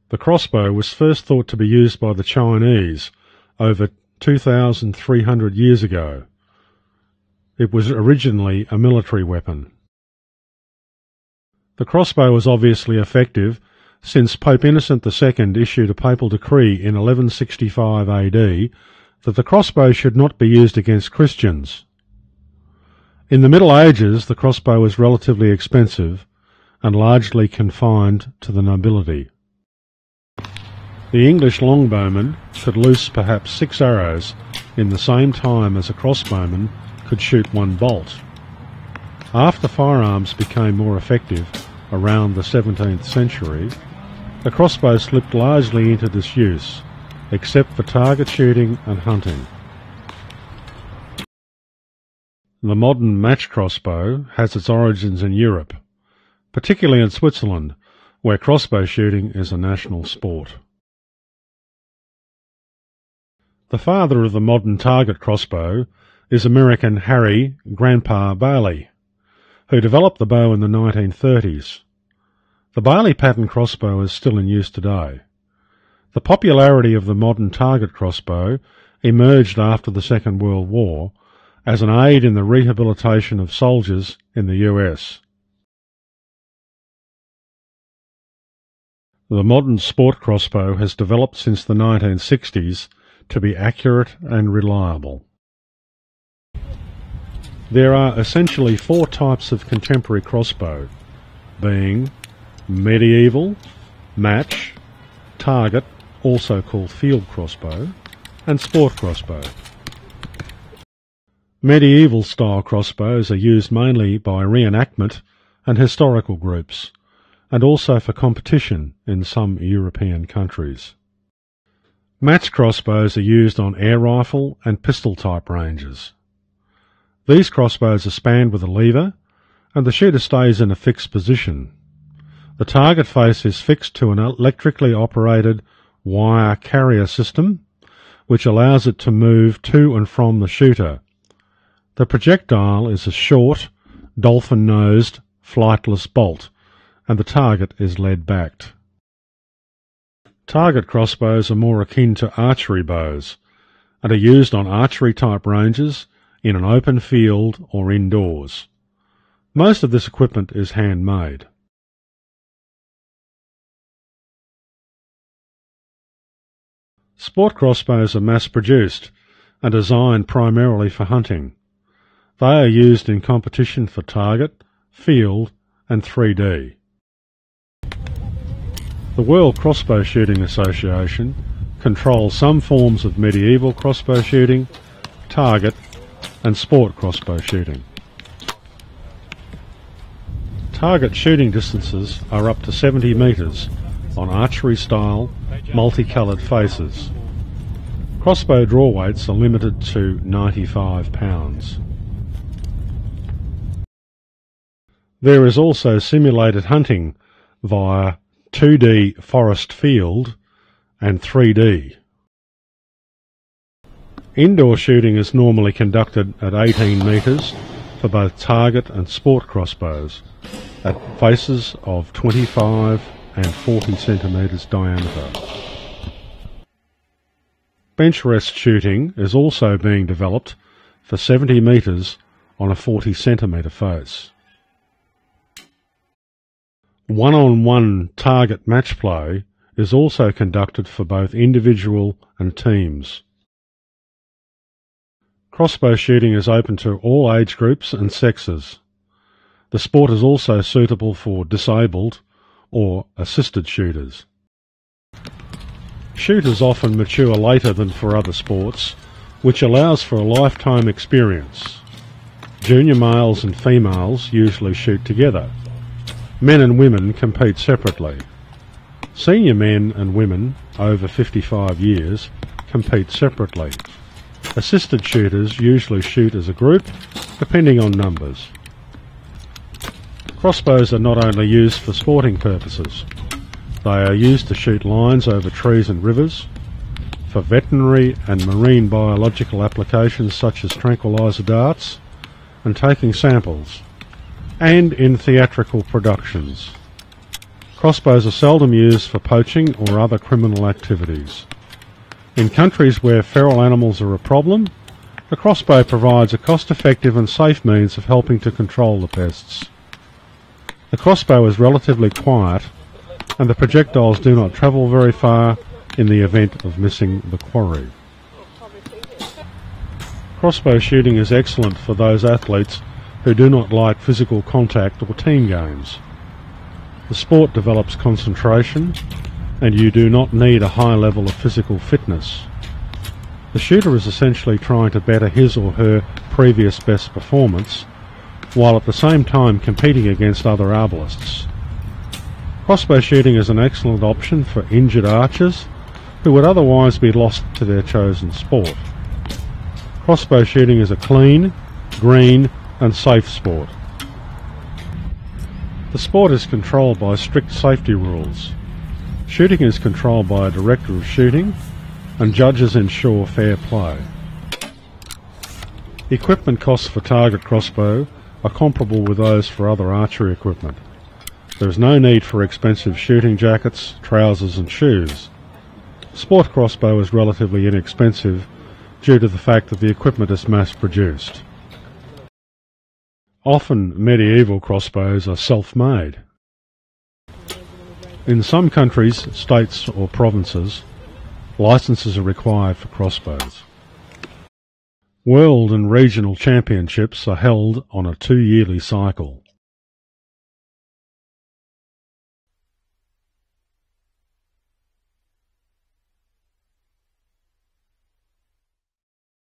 The crossbow was first thought to be used by the Chinese over 2,300 years ago. It was originally a military weapon. The crossbow was obviously effective since Pope Innocent II issued a papal decree in 1165 AD that the crossbow should not be used against Christians. In the Middle Ages, the crossbow was relatively expensive and largely confined to the nobility. The English longbowman could loose perhaps 6 arrows in the same time as a crossbowman could shoot 1 bolt. After firearms became more effective around the 17th century, the crossbow slipped largely into disuse, except for target shooting and hunting. The modern match crossbow has its origins in Europe, particularly in Switzerland, where crossbow shooting is a national sport. The father of the modern target crossbow is American Harry Grandpa Bailey, who developed the bow in the 1930s. The Bailey pattern crossbow is still in use today. The popularity of the modern target crossbow emerged after the Second World War as an aid in the rehabilitation of soldiers in the US. The modern sport crossbow has developed since the 1960s to be accurate and reliable. There are essentially 4 types of contemporary crossbow, being medieval, match, target, also called field crossbow, and sport crossbow. Medieval style crossbows are used mainly by reenactment and historical groups, and also for competition in some European countries. Match crossbows are used on air rifle and pistol type ranges. These crossbows are spanned with a lever, and the shooter stays in a fixed position. The target face is fixed to an electrically operated wire carrier system, which allows it to move to and from the shooter. The projectile is a short, dolphin-nosed, flightless bolt, and the target is lead-backed. Target crossbows are more akin to archery bows, and are used on archery-type ranges in an open field or indoors. Most of this equipment is handmade. Sport crossbows are mass-produced and designed primarily for hunting. They are used in competition for target, field, and 3D. The World Crossbow Shooting Association controls some forms of medieval crossbow shooting, target, and sport crossbow shooting. Target shooting distances are up to 70 metres on archery-style, multicoloured faces. Crossbow draw weights are limited to 95 pounds. There is also simulated hunting via 2D forest field and 3D. Indoor shooting is normally conducted at 18 metres for both target and sport crossbows, at faces of 25 and 40 centimetres diameter. Bench rest shooting is also being developed for 70 metres on a 40 centimetre face. One-on-one target match play is also conducted for both individual and teams. Crossbow shooting is open to all age groups and sexes. The sport is also suitable for disabled or assisted shooters. Shooters often mature later than for other sports, which allows for a lifetime experience. Junior males and females usually shoot together. Men and women compete separately. Senior men and women over 55 years compete separately. Assisted shooters usually shoot as a group, depending on numbers. Crossbows are not only used for sporting purposes. They are used to shoot lines over trees and rivers, for veterinary and marine biological applications such as tranquilizer darts, and taking samples, and in theatrical productions. Crossbows are seldom used for poaching or other criminal activities. In countries where feral animals are a problem, the crossbow provides a cost-effective and safe means of helping to control the pests. The crossbow is relatively quiet, and the projectiles do not travel very far in the event of missing the quarry. Crossbow shooting is excellent for those athletes who do not like physical contact or team games. The sport develops concentration, and you do not need a high level of physical fitness. The shooter is essentially trying to better his or her previous best performance, while at the same time competing against other arbalists. Crossbow shooting is an excellent option for injured archers who would otherwise be lost to their chosen sport. Crossbow shooting is a clean, green and safe sport. The sport is controlled by strict safety rules. Shooting is controlled by a director of shooting, and judges ensure fair play. Equipment costs for target crossbow are comparable with those for other archery equipment. There is no need for expensive shooting jackets, trousers and shoes. Sport crossbow is relatively inexpensive due to the fact that the equipment is mass-produced. Often medieval crossbows are self-made. In some countries, states or provinces, licenses are required for crossbows. World and regional championships are held on a 2-yearly cycle.